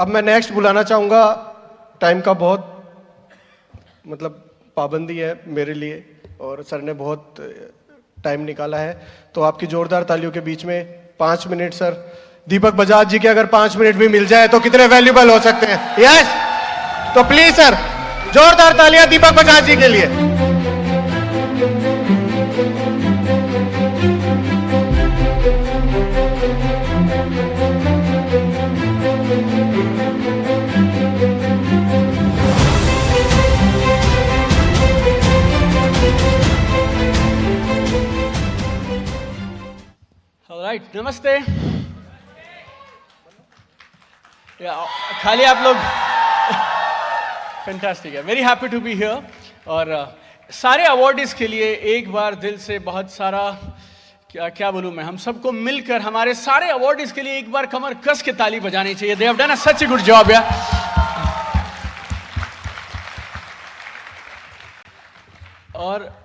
अब मैं नेक्स्ट बुलाना चाहूँगा, टाइम का बहुत मतलब पाबंदी है मेरे लिए और सर ने बहुत टाइम निकाला है, तो आपकी जोरदार तालियों के बीच में 5 मिनट सर दीपक बजाज जी के अगर 5 मिनट भी मिल जाए तो कितने वैल्यूबल हो सकते हैं। यस, तो प्लीज सर जोरदार तालियां दीपक बजाज जी के लिए। राइट, नमस्ते। खाली आप लोग फैंटास्टिक है, very happy to be here. और सारे अवार्डीज के लिए एक बार दिल से बहुत सारा क्या बोलूं मैं, हम सबको मिलकर हमारे सारे अवार्डीज के लिए एक बार कमर कस के ताली बजानी चाहिए। They have done a such a good job या। और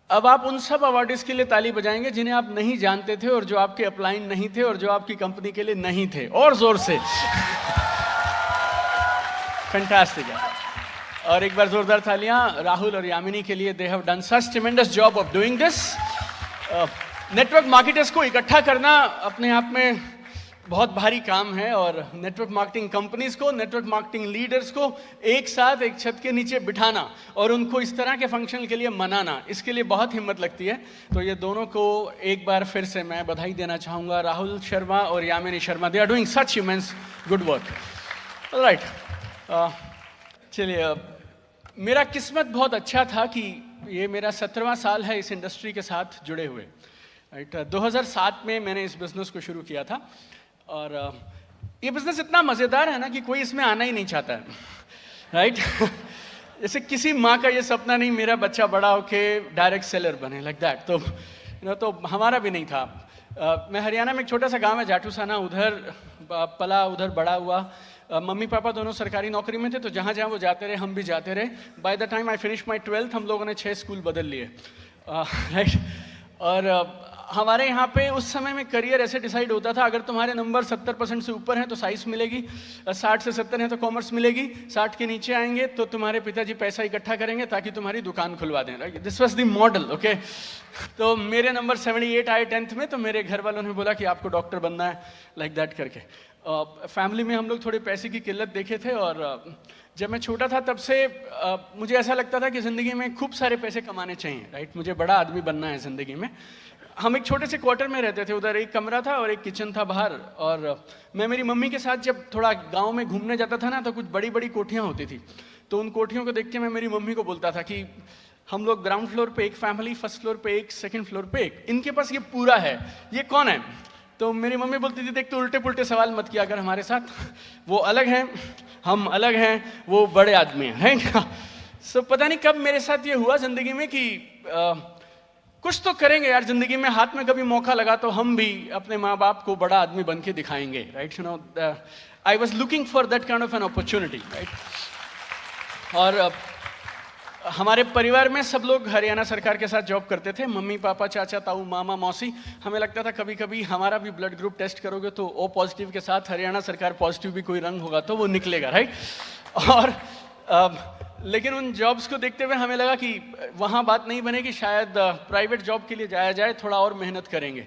अब आप उन सब अवार्डीज के लिए ताली बजाएंगे जिन्हें आप नहीं जानते थे और जो आपके अपलाइन नहीं थे और जो आपकी कंपनी के लिए नहीं थे। और जोर से फैंटास्टिक है। और एक बार जोरदार तालियां राहुल और यामिनी के लिए। They have done such ट्रेमेंडस job of doing this. Network marketers को इकट्ठा करना अपने आप में बहुत भारी काम है और नेटवर्क मार्केटिंग कंपनीज को, नेटवर्क मार्केटिंग लीडर्स को एक साथ एक छत के नीचे बिठाना और उनको इस तरह के फंक्शन के लिए मनाना, इसके लिए बहुत हिम्मत लगती है। तो ये दोनों को एक बार फिर से मैं बधाई देना चाहूँगा, राहुल शर्मा और Yamini Sharma. They are doing such immense good work. Right, चलिए, मेरा किस्मत बहुत अच्छा था कि ये मेरा 17वां साल है इस इंडस्ट्री के साथ जुड़े हुए। राइट, 2007 में मैंने इस बिज़नेस को शुरू किया था और ये बिज़नेस इतना मज़ेदार है ना कि कोई इसमें आना ही नहीं चाहता है। राइट जैसे किसी माँ का ये सपना नहीं मेरा बच्चा बड़ा होके डायरेक्ट सेलर बने, लाइक दैट। तो तो हमारा भी नहीं था। मैं हरियाणा में एक छोटा सा गांव है जाटूसाना, उधर पला, उधर बड़ा हुआ। मम्मी पापा दोनों सरकारी नौकरी में थे, तो जहाँ जहाँ वो जाते रहे हम भी जाते रहे। By the time I finish my 12th हम लोगों ने 6 स्कूल बदल लिए। राइट, और हमारे यहाँ पे उस समय में करियर ऐसे डिसाइड होता था, अगर तुम्हारे नंबर 70% से ऊपर हैं तो साइंस मिलेगी, 60 से 70 हैं तो कॉमर्स मिलेगी, 60 के नीचे आएंगे तो तुम्हारे पिताजी पैसा इकट्ठा करेंगे ताकि तुम्हारी दुकान खुलवा दें। Right, this was the model. Okay, तो मेरे नंबर 78 आए 10th में, तो मेरे घर वालों ने बोला कि आपको डॉक्टर बनना है, लाइक दैट करके। फैमिली में हम लोग थोड़े पैसे की किल्लत देखे थे और जब मैं छोटा था तब से मुझे ऐसा लगता था कि ज़िंदगी में खूब सारे पैसे कमाने चाहिए। राइट, मुझे बड़ा आदमी बनना है ज़िंदगी में। हम एक छोटे से क्वार्टर में रहते थे, उधर एक कमरा था और एक किचन था बाहर। और मैं मेरी मम्मी के साथ जब थोड़ा गांव में घूमने जाता था ना, तो कुछ बड़ी बड़ी कोठियाँ होती थी। तो उन कोठियों को देख के मैं मेरी मम्मी को बोलता था कि हम लोग ग्राउंड फ्लोर पे एक फैमिली, फर्स्ट फ्लोर पे एक, सेकंड फ्लोर पे एक, इनके पास ये पूरा है, ये कौन है? तो मेरी मम्मी बोलती थी देख तो उल्टे पुल्टे सवाल मत किया कर हमारे साथ, वो अलग हैं, हम अलग हैं, वो बड़े आदमी हैं। राइट, सो पता नहीं कब मेरे साथ ये हुआ ज़िंदगी में कि कुछ तो करेंगे यार ज़िंदगी में, हाथ में कभी मौका लगा तो हम भी अपने माँ बाप को बड़ा आदमी बन के दिखाएंगे। Right, you know, I was looking for that kind of an opportunity. Right, और हमारे परिवार में सब लोग हरियाणा सरकार के साथ जॉब करते थे, मम्मी पापा, चाचा ताऊ, मामा मौसी। हमें लगता था कभी कभी हमारा भी ब्लड ग्रुप टेस्ट करोगे तो ओ पॉजिटिव के साथ हरियाणा सरकार पॉजिटिव भी कोई रंग होगा तो वो निकलेगा। राइट, और लेकिन उन जॉब्स को देखते हुए हमें लगा कि वहाँ बात नहीं बनेगी, शायद प्राइवेट जॉब के लिए जाया जाए, थोड़ा और मेहनत करेंगे।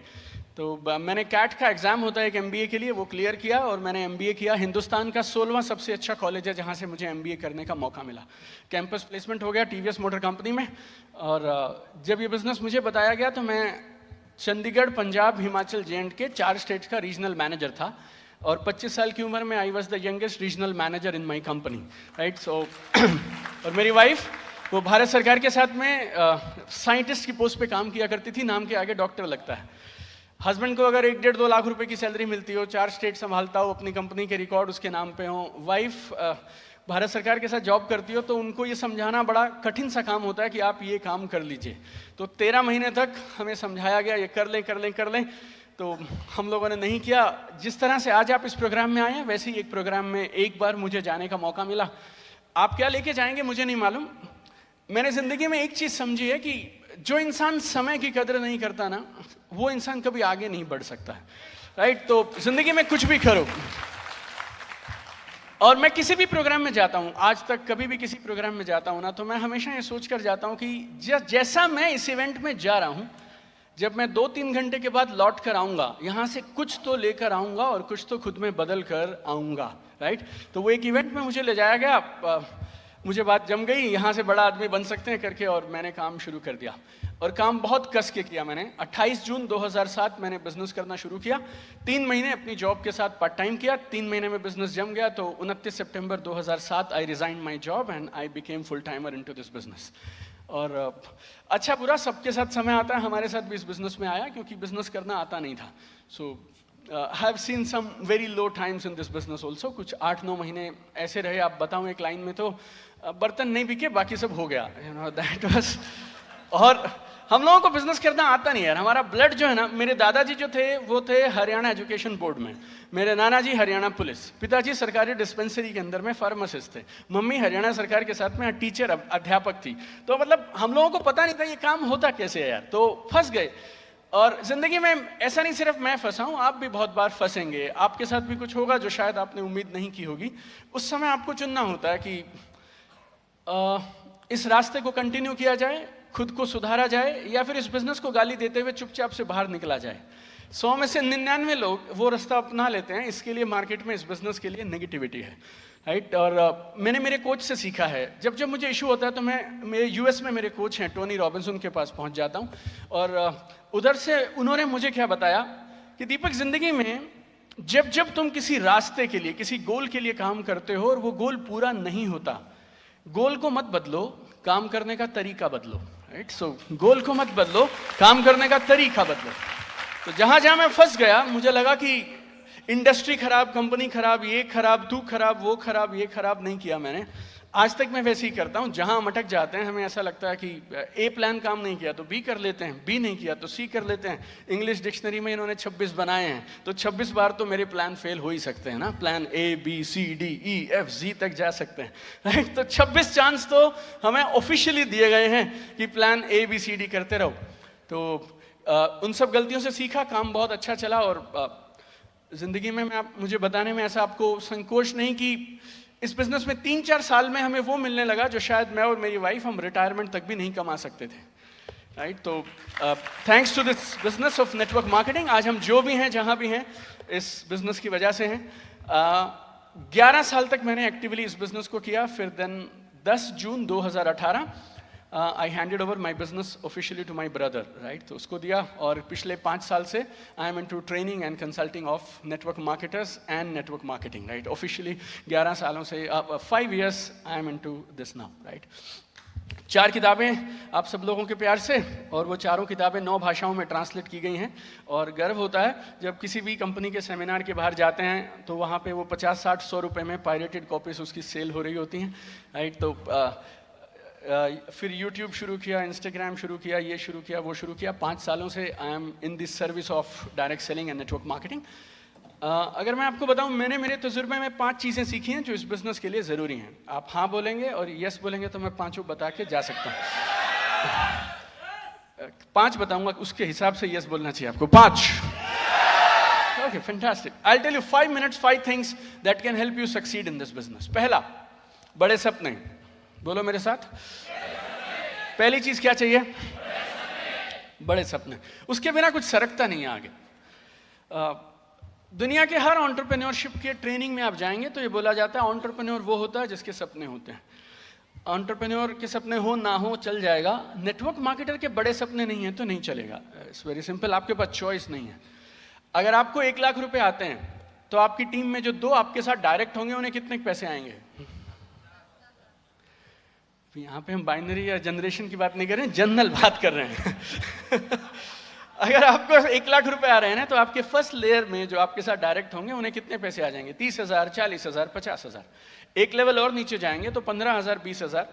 तो मैंने कैट का एग्ज़ाम होता है एक MBA के लिए, वो क्लियर किया और मैंने MBA किया। हिंदुस्तान का 16वां सबसे अच्छा कॉलेज है जहाँ से मुझे MBA करने का मौका मिला। कैंपस प्लेसमेंट हो गया TVS मोटर कंपनी में। और जब ये बिज़नेस मुझे बताया गया तो मैं चंडीगढ़, पंजाब, हिमाचल, J&K 4 स्टेट्स का रीजनल मैनेजर था और 25 साल की उम्र में I was the youngest regional manager in my company. Right, so और मेरी वाइफ वो भारत सरकार के साथ में साइंटिस्ट की पोस्ट पे काम किया करती थी, नाम के आगे डॉक्टर लगता है। हस्बैंड को अगर 1-1.5-2 लाख रुपए की सैलरी मिलती हो, 4 स्टेट संभालता हो, अपनी कंपनी के रिकॉर्ड उसके नाम पे हो, वाइफ भारत सरकार के साथ जॉब करती हो, तो उनको ये समझाना बड़ा कठिन सा काम होता है कि आप ये काम कर लीजिए। तो 13 महीने तक हमें समझाया गया ये कर लें कर लें कर लें, तो हम लोगों ने नहीं किया। जिस तरह से आज आप इस प्रोग्राम में आए हैं वैसे ही एक प्रोग्राम में एक बार मुझे जाने का मौका मिला। आप क्या लेके जाएंगे मुझे नहीं मालूम। मैंने ज़िंदगी में एक चीज़ समझी है कि जो इंसान समय की कदर नहीं करता ना, वो इंसान कभी आगे नहीं बढ़ सकता है। राइट, तो ज़िंदगी में कुछ भी करो, और मैं किसी भी प्रोग्राम में जाता हूँ, आज तक कभी भी किसी प्रोग्राम में जाता हूँ ना, तो मैं हमेशा ये सोच कर जाता हूँ कि जैसा मैं इस इवेंट में जा रहा हूँ, जब मैं 2-3 घंटे के बाद लौट कर आऊँगा, यहाँ से कुछ तो लेकर आऊँगा और कुछ तो खुद में बदल कर आऊँगा, राइट। तो वो एक इवेंट में मुझे ले जाया गया, मुझे बात जम गई, यहाँ से बड़ा आदमी बन सकते हैं करके, और मैंने काम शुरू कर दिया। और काम बहुत कस के किया मैंने। 28 जून 2007 मैंने बिजनेस करना शुरू किया। 3 महीने अपनी जॉब के साथ पार्ट टाइम किया, 3 महीने में बिजनेस जम गया, तो 29 सितंबर 2007 I resign my job and I became full timer into this business. और अच्छा बुरा सबके साथ समय आता है, हमारे साथ भी इस बिजनेस में आया, क्योंकि बिजनेस करना आता नहीं था। So I have seen some very low times in this business also. कुछ 8-9 महीने ऐसे रहे, आप बताऊं एक लाइन में, तो बर्तन नहीं बिके, बाकी सब हो गया, यू नो, दैट वाज। और हम लोगों को बिजनेस करना आता नहीं यार, हमारा ब्लड जो है ना, मेरे दादाजी जो थे वो थे हरियाणा एजुकेशन बोर्ड में, मेरे नाना जी हरियाणा पुलिस, पिताजी सरकारी डिस्पेंसरी के अंदर में फार्मासिस्ट थे, मम्मी हरियाणा सरकार के साथ में टीचर अध्यापक थी। तो मतलब हम लोगों को पता नहीं था ये काम होता कैसे है यार, तो फंस गए। और जिंदगी में ऐसा नहीं सिर्फ मैं फंसा हूँ, आप भी बहुत बार फंसेंगे, आपके साथ भी कुछ होगा जो शायद आपने उम्मीद नहीं की होगी। उस समय आपको चुनना होता है कि इस रास्ते को कंटिन्यू किया जाए, खुद को सुधारा जाए, या फिर इस बिजनेस को गाली देते हुए चुपचाप से बाहर निकला जाए। 100 में से 99 लोग वो रास्ता अपना लेते हैं। इसके लिए मार्केट में इस बिजनेस के लिए नेगेटिविटी है, राइट। और मैंने मेरे कोच से सीखा है, जब जब मुझे इशू होता है तो मैं मेरे यूएस में मेरे कोच हैं टोनी रॉबिन्सन के पास पहुंच जाता हूं, और उधर से उन्होंने मुझे क्या बताया कि दीपक, जिंदगी में जब जब तुम किसी रास्ते के लिए, किसी गोल के लिए काम करते हो और वो गोल पूरा नहीं होता, गोल को मत बदलो, काम करने का तरीका बदलो, राइट। सो गोल को मत बदलो, काम करने का तरीका बदलो। तो जहां जहां मैं फंस गया, मुझे लगा कि इंडस्ट्री खराब, कंपनी खराब, ये खराब, तू खराब, वो खराब, ये खराब नहीं किया मैंने। आज तक मैं वैसे ही करता हूं। जहां हम अटक जाते हैं, हमें ऐसा लगता है कि ए प्लान काम नहीं किया तो बी कर लेते हैं, बी नहीं किया तो सी कर लेते हैं। इंग्लिश डिक्शनरी में इन्होंने 26 बनाए हैं, तो 26 बार तो मेरे प्लान फेल हो ही सकते हैं ना। Plan A B C D E F G तक जा सकते हैं, राइट। तो 26 चांस तो हमें ऑफिशियली दिए गए हैं कि plan A B C D करते रहो। तो उन सब गलतियों से सीखा, काम बहुत अच्छा चला। और जिंदगी में मुझे बताने में ऐसा आपको संकोच नहीं कि इस बिजनेस में 3-4 साल में हमें वो मिलने लगा जो शायद मैं और मेरी वाइफ हम रिटायरमेंट तक भी नहीं कमा सकते थे, राइट। तो thanks to this business of network marketing, आज हम जो भी हैं, जहां भी हैं, इस बिजनेस की वजह से हैं। 11 साल तक मैंने एक्टिवली इस बिजनेस को किया। फिर then 10 June 2018 I handed over my business officially to my brother, right. तो उसको दिया, और पिछले 5 साल से I am into training and consulting of network marketers and network marketing, right. Officially 11 सालों से 5 years I am into this now, right. 4 किताबें आप सब लोगों के प्यार से, और वो चारों किताबें 9 भाषाओं में ट्रांसलेट की गई हैं। और गर्व होता है जब किसी भी कंपनी के सेमिनार के बाहर जाते हैं तो वहाँ पे वो 50-60-100 रुपये में पायरेटेड कॉपीज उसकी सेल हो रही होती हैं, राइट। तो फिर YouTube शुरू किया, Instagram शुरू किया, ये शुरू किया, वो शुरू किया। 5 सालों से I M in this service of direct selling and network marketing. अगर मैं आपको बताऊं, मैंने मेरे तजुर्बे में 5 चीज़ें सीखी हैं जो इस बिजनेस के लिए ज़रूरी हैं। आप हाँ बोलेंगे और यस बोलेंगे तो मैं 5 बता के जा सकता हूँ। 5 बताऊंगा, उसके हिसाब से यस बोलना चाहिए आपको। 5। Okay, fantastic. I tell you 5 minutes 5 things that can help you succeed in this business। पहला, बड़े सपने। बोलो मेरे साथ। पहली चीज क्या चाहिए? बड़े सपने। उसके बिना कुछ सरकता नहीं है आगे। दुनिया के हर एंटरप्रेन्योरशिप के ट्रेनिंग में आप जाएंगे तो ये बोला जाता है एंटरप्रेन्योर वो होता है जिसके सपने होते हैं। एंटरप्रेन्योर के सपने हो ना हो चल जाएगा, नेटवर्क मार्केटर के बड़े सपने नहीं है तो नहीं चलेगा। इट्स वेरी सिंपल, आपके पास चॉइस नहीं है। अगर आपको 1 लाख रुपए आते हैं तो आपकी टीम में जो 2 आपके साथ डायरेक्ट होंगे उन्हें कितने पैसे आएंगे? यहाँ पे हम बाइनरी या जनरेशन की बात नहीं कर रहे हैं, जनरल बात कर रहे हैं। अगर आपको 1 लाख रुपए आ रहे हैं तो आपके फर्स्ट लेयर में जो आपके साथ डायरेक्ट होंगे उन्हें कितने पैसे आ जाएंगे? 30,000, 40,000, 50,000। एक लेवल और नीचे जाएंगे तो 15,000, 20,000।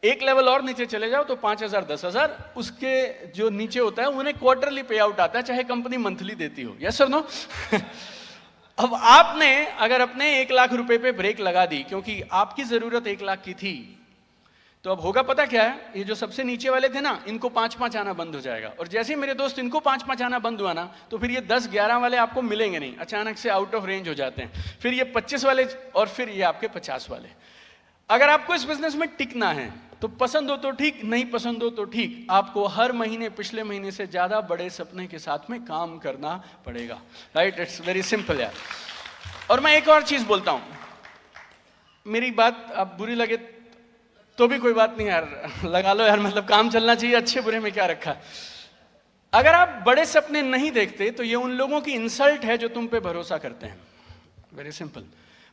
एक लेवल और नीचे चले जाओ तो 5,000, 10,000। उसके जो नीचे होता है उन्हें क्वार्टरली पे आउट आता है, चाहे कंपनी मंथली देती हो। यस और नो? अब आपने अगर अपने 1 लाख रुपए पे ब्रेक लगा दी क्योंकि आपकी जरूरत 1 लाख की थी, तो अब होगा पता क्या है, ये जो सबसे नीचे वाले थे ना, इनको 5-5 आना बंद हो जाएगा, और जैसे ही मेरे दोस्त इनको 5-5 आना बंद हुआ ना, तो फिर ये 10-11 वाले आपको मिलेंगे नहीं, अचानक से आउट ऑफ रेंज हो जाते हैं, फिर ये 25 वाले और फिर ये आपके 50 वाले। अगर आपको इस बिजनेस में टिकना है तो पसंद हो तो ठीक, नहीं पसंद हो तो ठीक, आपको हर महीने पिछले महीने से ज्यादा बड़े सपने के साथ में काम करना पड़ेगा, राइट? इट्स वेरी सिंपल यार। और मैं एक और चीज बोलता हूं, मेरी बात अब बुरी लगे तो भी कोई बात नहीं यार, लगा लो यार, मतलब काम चलना चाहिए, अच्छे बुरे में क्या रखा। अगर आप बड़े सपने नहीं देखते तो ये उन लोगों की इंसल्ट है जो तुम पे भरोसा करते हैं, वेरी सिंपल।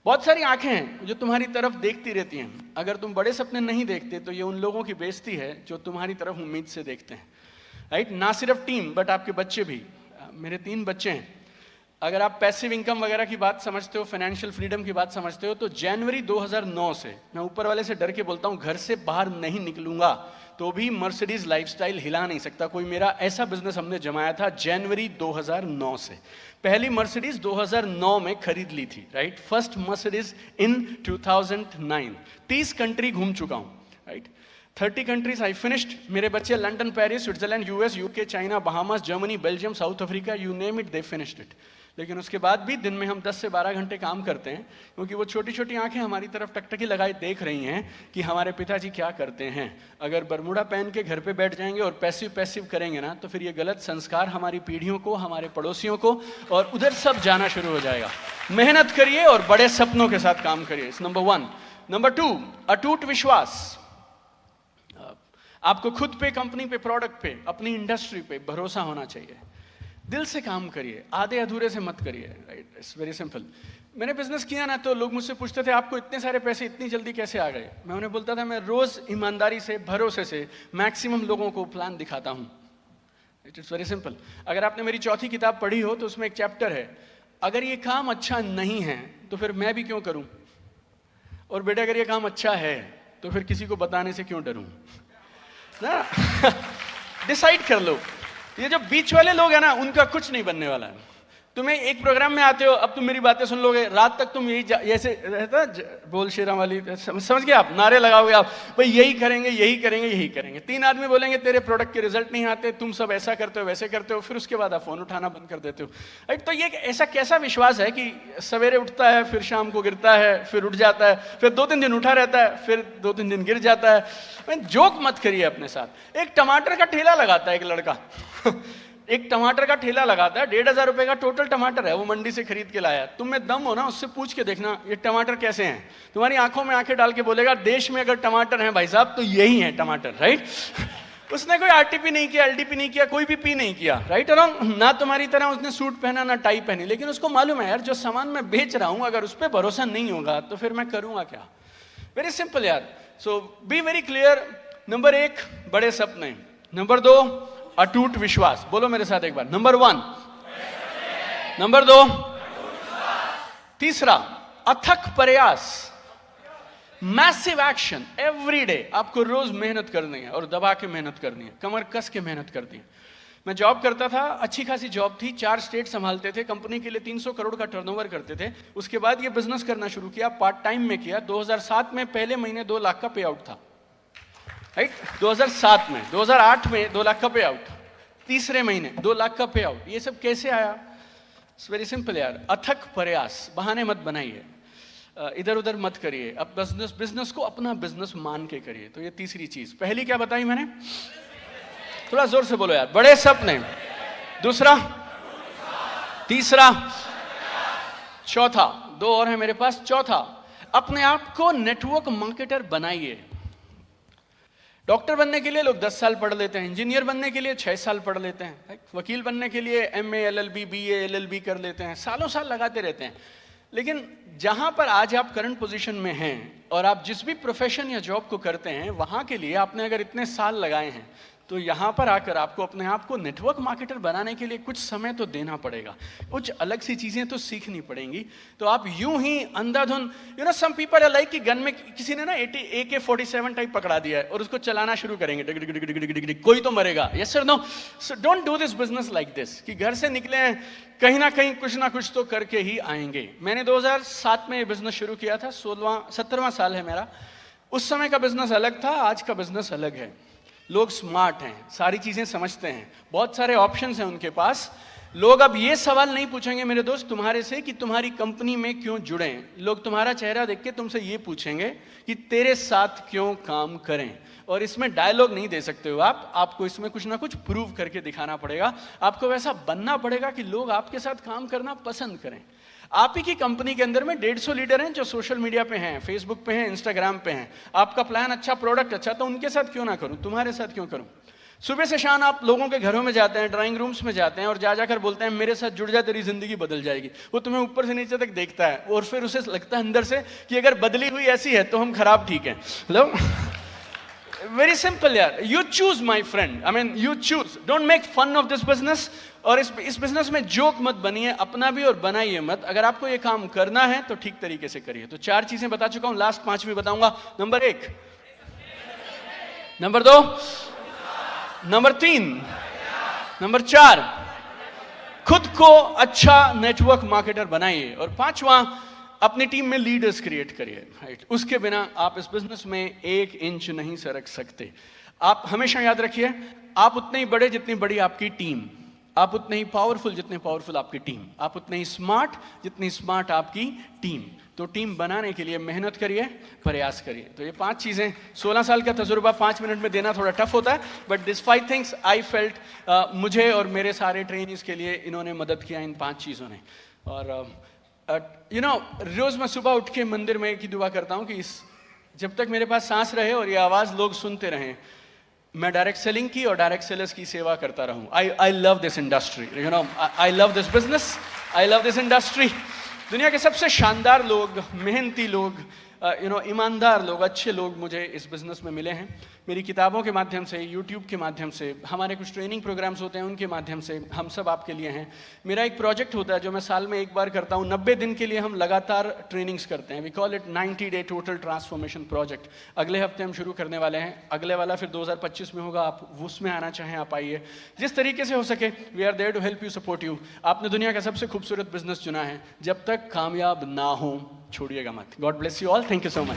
बहुत सारी आंखें हैं जो तुम्हारी तरफ देखती रहती हैं, अगर तुम बड़े सपने नहीं देखते तो ये उन लोगों की बेइज्जती है जो तुम्हारी तरफ उम्मीद से देखते हैं, राइट? ना सिर्फ टीम बट आपके बच्चे भी। मेरे 3 बच्चे हैं, अगर आप पैसिव इनकम वगैरह की बात समझते हो, फाइनेंशियल फ्रीडम की बात समझते हो, तो जनवरी 2009 से मैं ऊपर वाले से डर के बोलता हूं, घर से बाहर नहीं निकलूंगा तो भी मर्सिडीज लाइफस्टाइल हिला नहीं सकता कोई। मेरा ऐसा बिजनेस हमने जमाया था जनवरी 2009 से। पहली मर्सिडीज 2009 में खरीद ली थी, राइट? फर्स्ट मर्सिडीज इन 2009। 30 कंट्री घूम चुका हूं, राइट? 30 countries I finished. मेरे बच्चे London, Paris, Switzerland, US, UK, China, Bahamas, Germany, Belgium, south Africa, you name it, they finished it. लेकिन उसके बाद भी दिन में हम 10 से 12 घंटे काम करते हैं, क्योंकि वो छोटी छोटी आंखें हमारी तरफ टकटकी लगाए देख रही हैं कि हमारे पिताजी क्या करते हैं। अगर बरमूडा पहन के घर पे बैठ जाएंगे और पैसिव करेंगे ना, तो फिर ये गलत संस्कार हमारी पीढ़ियों को, हमारे पड़ोसियों को, और उधर सब जाना शुरू हो जाएगा। मेहनत करिए और बड़े सपनों के साथ काम करिए, नंबर 1। नंबर 2, अटूट विश्वास। आपको खुद पे, कंपनी पे, प्रोडक्ट पे, अपनी इंडस्ट्री पे भरोसा होना चाहिए। दिल से काम करिए, आधे अधूरे से मत करिए, राइट? It's very simple. मैंने बिजनेस किया ना, तो लोग मुझसे पूछते थे आपको इतने सारे पैसे इतनी जल्दी कैसे आ गए? मैं उन्हें बोलता था मैं रोज ईमानदारी से, भरोसे से मैक्सिमम लोगों को प्लान दिखाता हूं। It is very simple. अगर आपने मेरी चौथी किताब पढ़ी हो तो उसमें एक चैप्टर है, अगर ये काम अच्छा नहीं है तो फिर मैं भी क्यों करूं, और बेटा अगर ये काम अच्छा है तो फिर किसी को बताने से क्यों डरूं ना? डिसाइड कर लो। ये जो बीच वाले लोग हैं ना, उनका कुछ नहीं बनने वाला है। तुम्हें एक प्रोग्राम में आते हो, अब तुम मेरी बातें सुन लोगे, रात तक तुम यही ऐसे रहता बोल शेरा वाली समझ गए आप, नारे लगाओगे आप, भाई यही करेंगे, यही करेंगे, यही करेंगे। 3 आदमी बोलेंगे तेरे प्रोडक्ट के रिजल्ट नहीं आते, तुम सब ऐसा करते हो, वैसे करते हो, फिर उसके बाद आप फोन उठाना बंद कर देते हो, राइट? तो ये ऐसा कैसा विश्वास है कि सवेरे उठता है, फिर शाम को गिरता है, फिर उठ जाता है, फिर 2-3 दिन उठा रहता है, फिर 2-3 दिन गिर जाता है। जोक मत करिए अपने साथ। एक टमाटर का ठेला लगाता है एक लड़का एक टमाटर का ठेला लगाता है, 1,500 रुपए का टोटल टमाटर है, वो मंडी से खरीद के लाया। तुम में दम हो ना, उससे पूछ के देखना ये टमाटर कैसे हैं। तुम्हारी आंखों में आंखें डाल के बोलेगा देश में अगर टमाटर हैं भाई साहब तो यही है टमाटर, राइट? उसने कोई आरटीपी नहीं किया, एलडीपी नहीं किया, कोई भी पी नहीं किया, राइट? ना तुम्हारी तरह उसने सूट पहना, ना टाई पहनी, लेकिन उसको मालूम है यार जो सामान मैं बेच रहा हूं अगर उस पर भरोसा नहीं होगा तो फिर मैं करूंगा क्या? वेरी सिंपल यार। सो बी वेरी क्लियर। नंबर 1, बड़े सपने। नंबर 2, अटूट विश्वास। बोलो मेरे साथ एक बार, नंबर 1। नंबर 2, तीसरा, अथक प्रयास, मैसिव एक्शन एवरी डे। आपको रोज मेहनत करनी है और दबा के मेहनत करनी है, कमर कस के मेहनत करनी है। मैं जॉब करता था, अच्छी खासी जॉब थी, 4 स्टेट संभालते थे, कंपनी के लिए 300 करोड़ का टर्नओवर करते थे। उसके बाद ये बिजनेस करना शुरू किया, पार्ट टाइम में किया। 2007 में पहले महीने 2 लाख का पे आउट था, राइट? 2007 में, 2008 में 2 लाख का पे आउट, तीसरे महीने 2 लाख का पे आउट। ये सब कैसे आया? इट्स वेरी सिंपल यार, अथक प्रयास। बहाने मत बनाइए, इधर उधर मत करिए, अब बिजनेस को अपना बिजनेस मान के करिए। तो ये तीसरी चीज। पहली क्या बताई मैंने? थोड़ा जोर से बोलो यार, बड़े सपने। दूसरा, तीसरा, चौथा, 2 और है मेरे पास। चौथा, अपने आप को नेटवर्क मार्केटर बनाइए। डॉक्टर बनने के लिए लोग 10 साल पढ़ लेते हैं, इंजीनियर बनने के लिए 6 साल पढ़ लेते हैं, वकील बनने के लिए MA LLB BA LLB कर लेते हैं, सालों साल लगाते रहते हैं। लेकिन जहां पर आज आप करंट पोजीशन में हैं और आप जिस भी प्रोफेशन या जॉब को करते हैं, वहां के लिए आपने अगर इतने साल लगाए हैं, तो यहां पर आकर आपको अपने आप को नेटवर्क मार्केटर बनाने के लिए कुछ समय तो देना पड़ेगा, कुछ अलग सी चीजें तो सीखनी पड़ेंगी। तो आप यूं ही अंधाधुन, you know some people are like कि गन में किसी ने ना AK-47 टाइप पकड़ा दिया है और उसको चलाना शुरू करेंगे, डिग डिग डिग डिग डिग डिग, कोई तो मरेगा। Yes sir, no, so don't do this business like this, कि घर से निकले हैं कहीं ना कहीं कुछ ना कुछ तो करके ही आएंगे। मैंने 2007 में ये बिजनेस शुरू किया था, 17वां साल है मेरा। उस समय का बिजनेस अलग था, आज का बिजनेस अलग है। लोग स्मार्ट हैं, सारी चीजें समझते हैं, बहुत सारे ऑप्शंस हैं उनके पास। लोग अब ये सवाल नहीं पूछेंगे मेरे दोस्त तुम्हारे से कि तुम्हारी कंपनी में क्यों जुड़े। लोग तुम्हारा चेहरा देख के तुमसे ये पूछेंगे कि तेरे साथ क्यों काम करें। और इसमें डायलॉग नहीं दे सकते हो आप, आपको इसमें कुछ ना कुछ प्रूव करके दिखाना पड़ेगा। आपको वैसा बनना पड़ेगा कि लोग आपके साथ काम करना पसंद करें। आप ही की कंपनी के अंदर में 150 लीडर हैं जो सोशल मीडिया पे हैं, फेसबुक पे हैं, इंस्टाग्राम पे हैं। आपका प्लान अच्छा, प्रोडक्ट अच्छा, तो उनके साथ क्यों ना करूं, तुम्हारे साथ क्यों करूं। सुबह से शाम आप लोगों के घरों में जाते हैं, ड्राइंग रूम्स में जाते हैं और जा जाकर बोलते हैं मेरे साथ जुड़ जा, तेरी जिंदगी बदल जाएगी। वो तुम्हें ऊपर से नीचे तक देखता है और फिर उसे लगता है अंदर से कि अगर बदली हुई ऐसी है तो हम खराब ठीक हैं। मतलब वेरी सिंपल यार, you choose my friend, I mean you choose, don't make fun of this business. और इस बिजनेस में जोक मत बनिए, अपना भी और बनाइए मत। अगर आपको ये काम करना है तो ठीक तरीके से करिए। तो 4 चीजें बता चुका हूं, लास्ट 5 भी बताऊंगा। नंबर 1, नंबर 2, नंबर 3, नंबर 4, खुद को अच्छा नेटवर्क मार्केटर बनाइए। और 5वां, अपनी टीम में लीडर्स क्रिएट करिए, राइट। उसके बिना आप इस बिजनेस में 1 इंच नहीं सरक सकते। आप हमेशा याद रखिए, आप उतने ही बड़े जितनी बड़ी आपकी टीम, आप उतने ही पावरफुल जितने पावरफुल आपकी टीम, आप उतने ही स्मार्ट जितनी स्मार्ट आपकी टीम। तो टीम बनाने के लिए मेहनत करिए, प्रयास करिए। तो ये 5 चीजें, 16 साल का तजुर्बा 5 मिनट में देना थोड़ा टफ होता है, but this 5 things I felt मुझे और मेरे सारे ट्रेनिंग्स के लिए इन्होंने मदद किया, इन 5 चीज़ों ने। और यू नो, रोज मैं सुबह उठ के मंदिर में एक ही दुआ करता हूँ कि जब तक मेरे पास सांस रहे और ये आवाज़ लोग सुनते रहें, मैं डायरेक्ट सेलिंग की और डायरेक्ट सेलर्स की सेवा करता रहूं। I love this industry, you know, I love this business, I love this industry. दुनिया के सबसे शानदार लोग, मेहनती लोग, यू नो, ईमानदार लोग, अच्छे लोग मुझे इस बिजनेस में मिले हैं। मेरी किताबों के माध्यम से, यूट्यूब के माध्यम से, हमारे कुछ ट्रेनिंग प्रोग्राम्स होते हैं उनके माध्यम से, हम सब आपके लिए हैं। मेरा एक प्रोजेक्ट होता है जो मैं साल में एक बार करता हूँ, 90 दिन के लिए हम लगातार ट्रेनिंग्स करते हैं। We call it 90 day total transformation project. अगले हफ्ते हम शुरू करने वाले हैं, अगले वाला फिर 2025 में होगा। आप उसमें आना चाहें आप आइए, जिस तरीके से हो सके we are there to help you, support you. आपने दुनिया का सबसे खूबसूरत बिजनेस चुना है, जब तक कामयाब ना हो छोड़िएगा मत। God bless you all, thank you so much.